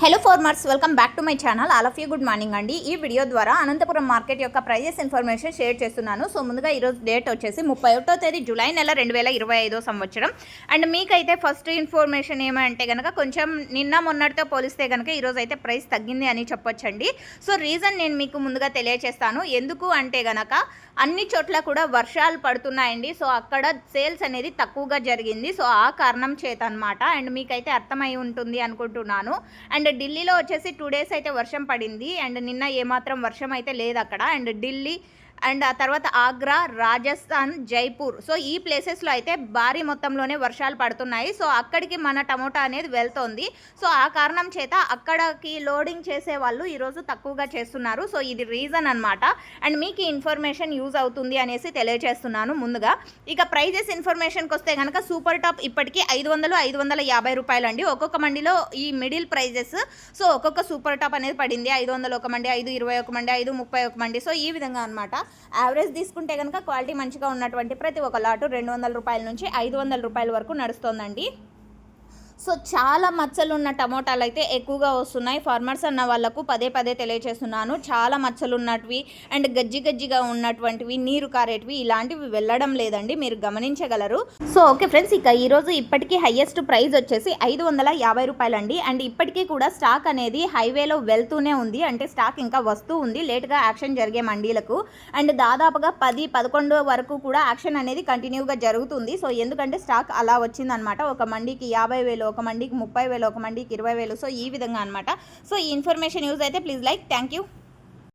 Hello farmers, welcome back to my channel. All of you good morning అండి. ఈ video ద్వారా Anantapuram market యొక్క prices information share చేస్తున్నాను. So ముందుగా ఈరోజు డేట్ వచ్చేసి 31వ తేదీ జూలై నెల 2025 సంవత్సరం. అండ్ మీకైతే ఫస్ట్ ఇన్ఫర్మేషన్ ఏమంటే కనుక కొంచెం నిన్న మొన్నటితో పోలిస్తే కనుక ఈరోజు అయితే ప్రైస్ తగ్గింది అని చెప్పొచ్చండి. సో రీజన్ నేను మీకు ముందుగా తెలియజేస్తాను. ఎందుకు అంటే కనుక అన్ని చోట్ల కూడా వర్షాలు పడుతున్నాయండి. సో అక్కడ సేల్స్ అనేది తక్కువగా జరిగింది. సో ఆ కారణం చేత అనమాట. అండ్ మీకైతే అర్థమై ఉంటుంది అనుకుంటున్నాను. అండ్ ఢిల్లీలో వచ్చేసి 2 days అయితే వర్షం పడింది. అండ్ నిన్న ఏమాత్రం వర్షం అయితే లేదు అక్కడ. అండ్ ఢిల్లీ అండ్ ఆ తర్వాత ఆగ్రా, రాజస్థాన్, జైపూర్, సో ఈ ప్లేసెస్లో అయితే భారీ మొత్తంలోనే వర్షాలు పడుతున్నాయి. సో అక్కడికి మన టమోటా అనేది వెళ్తోంది. సో ఆ కారణం చేత అక్కడికి లోడింగ్ చేసే వాళ్ళు ఈరోజు తక్కువగా చేస్తున్నారు. సో ఇది రీజన్ అనమాట. అండ్ మీకు ఈ ఇన్ఫర్మేషన్ యూజ్ అవుతుంది అనేసి తెలియజేస్తున్నాను ముందుగా. ఇక ప్రైజెస్ ఇన్ఫర్మేషన్కి వస్తే కనుక సూపర్ టాప్ ఇప్పటికీ 500-550 రూపాయలు అండి. ఒక్కొక్క మండిలో ఈ మిడిల్ ప్రైజెస్. సో ఒక్కొక్క సూపర్ టాప్ అనేది పడింది. 500 ఒక మండి, 520 ఒక మండి, 530 ఒక మండి. సో ఈ విధంగా అనమాట. యావరేజ్ తీసుకుంటే కనుక క్వాలిటీ మంచిగా ఉన్నటువంటి ప్రతి ఒక్క లాటు 200 రూపాయల నుంచి 500 రూపాయల వరకు నడుస్తోందండి. సో చాలా మచ్చలు ఉన్న టమోటాలు అయితే ఎక్కువగా వస్తున్నాయి. ఫార్మర్స్ అన్న వాళ్ళకు పదే పదే తెలియజేస్తున్నాను. చాలా మచ్చలు ఉన్నటివి అండ్ గజ్జిగా ఉన్నటువంటివి, నీరు కారేటివి ఇలాంటివి వెళ్ళడం లేదండి, మీరు గమనించగలరు. సో ఓకే ఫ్రెండ్స్, ఇక ఈరోజు ఇప్పటికీ హైయెస్ట్ ప్రైస్ వచ్చేసి 550 రూపాయలు అండి. అండ్ ఇప్పటికీ కూడా స్టాక్ అనేది హైవేలో వెళ్తూనే ఉంది. అంటే స్టాక్ ఇంకా వస్తూ ఉంది, లేట్గా యాక్షన్ జరిగే మండీలకు. అండ్ దాదాపుగా 10-11 వరకు కూడా యాక్షన్ అనేది కంటిన్యూగా జరుగుతుంది. సో ఎందుకంటే స్టాక్ అలా వచ్చిందనమాట. ఒక మండీకి 50,000, ఒక మండికి 30,000, ఒక మండికి 20,000. సో ఈ విధంగా అనమాట. సో ఈ ఇన్ఫర్మేషన్ యూజ్ అయితే ప్లీజ్ లైక్. Thank you.